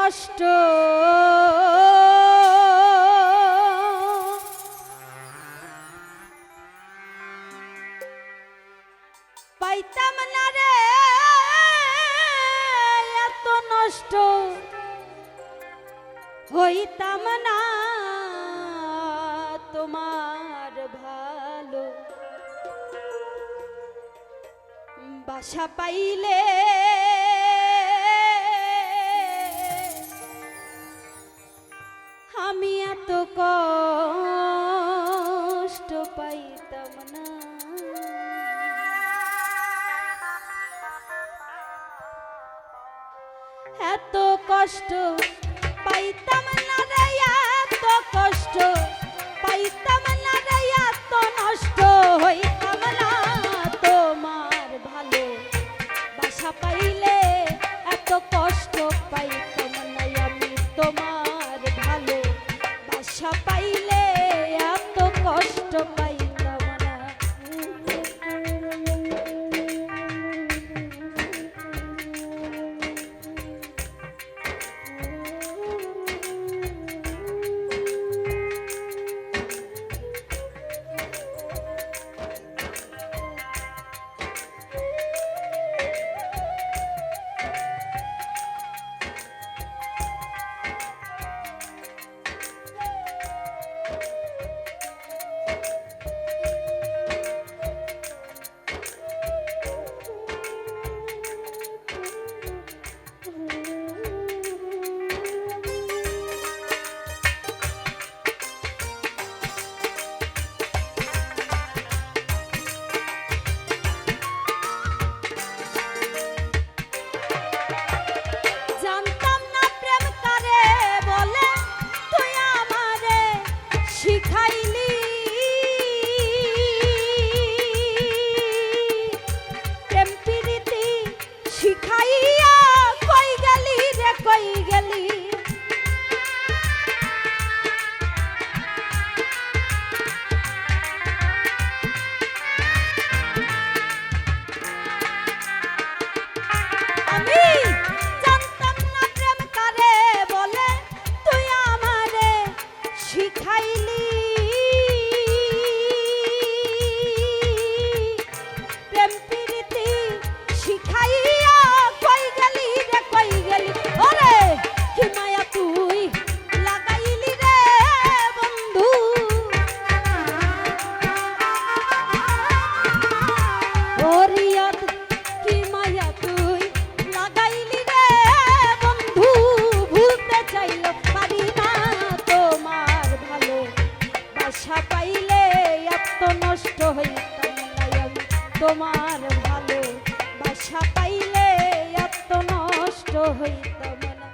কষ্ট পাইতাম না রে, এত নষ্ট হইতাম না তোমার ভালো বাসা পাইলে আমি এত কষ্ট পাইতাম না। এত কষ্ট পাইতাম না রে, এত কষ্ট পাইতাম না রে, এত নষ্ট হইতাম না তোমার ভালো বাসা পাইলে এত কষ্ট পাইতাম না আমি তোমার ভালো বাসা পাইলে এত কষ্ট পাইতাম না। তোমার ভালো বাসা পাইলে এত নষ্ট হইতাম না।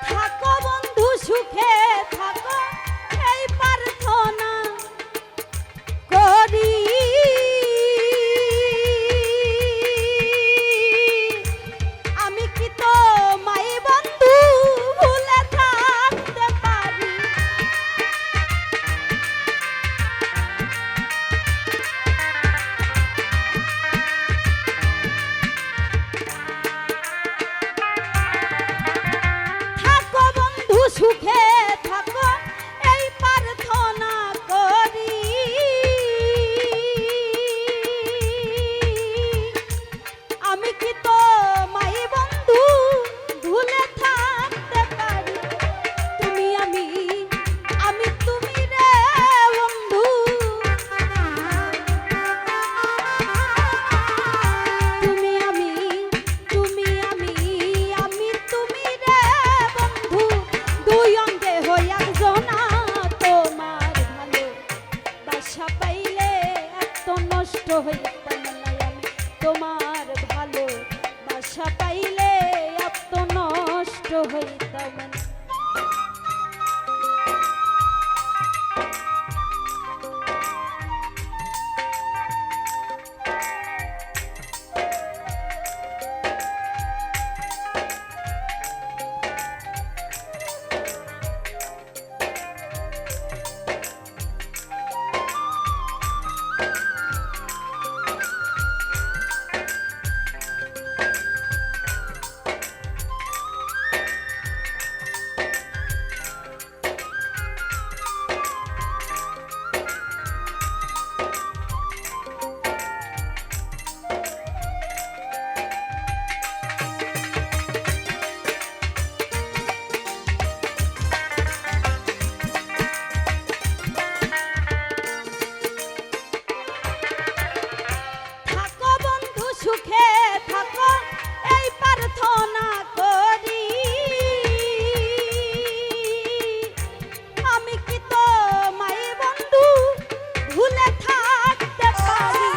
থাকো বন্ধু সুখে থাকো এই পার্থ হইতাম না আমি তোমার ভালো বাসা পাইলে এত নষ্ট হইতাম না। সুখে থাকো এই প্রার্থনা করি, আমি কি তোমায় বন্ধু ভুলে থাকতে পারি?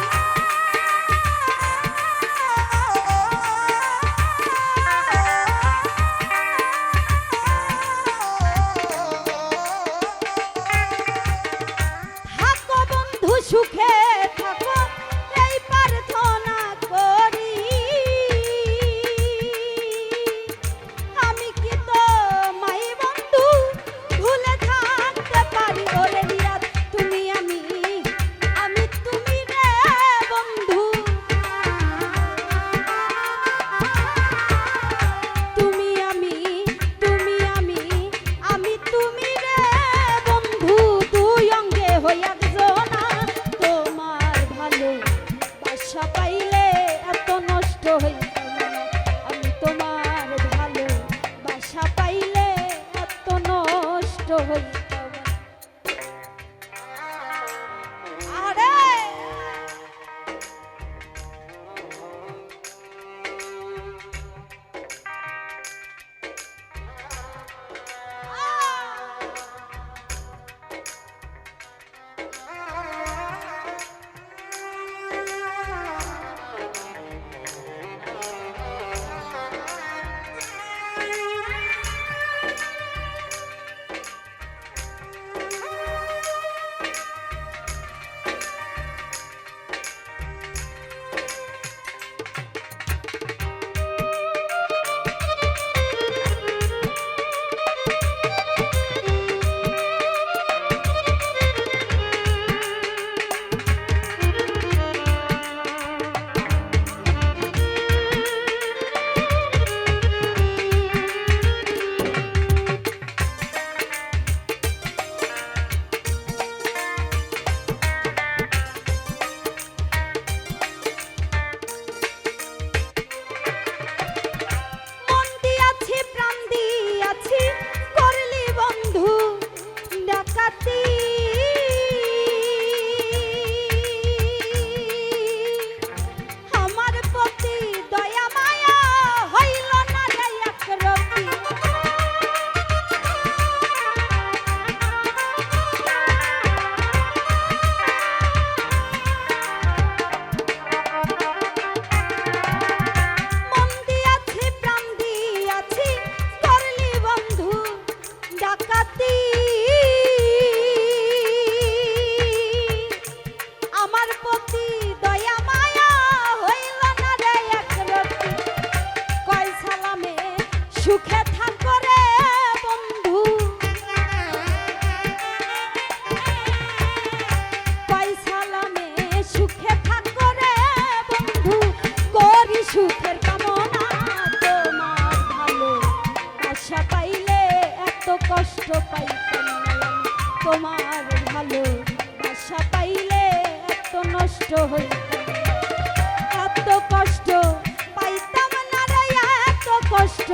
থাকো বন্ধু সুখে থাকো এই প্রার্থনা করি, আমি কি তোমায় বন্ধু ভুলে থাকতে পারি? ওরে নিরাত তুমি আমি তুমি রে বন্ধু, তুমি আমি তুমি তুমি রে বন্ধু, দুই অঙ্গে হইয়া জোনা। তোমার ভালো বাসা পাইলে এত নষ্ট হইতাম না আমি তোমার ভালো বাসা পাইলে এত নষ্ট হইতাম না। আরে সুখে থাকো রে বন্ধু, পয়সালামে সুখে থাকো রে বন্ধু, করি সুখের কামনা। তোমার ভালো বাসা পাইলে এত কষ্ট পাইতাম না আমি তোমার ভালো বাসা পাইলে এত নষ্ট হইতাম, এত কষ্ট পাইতাম না রে এত কষ্ট।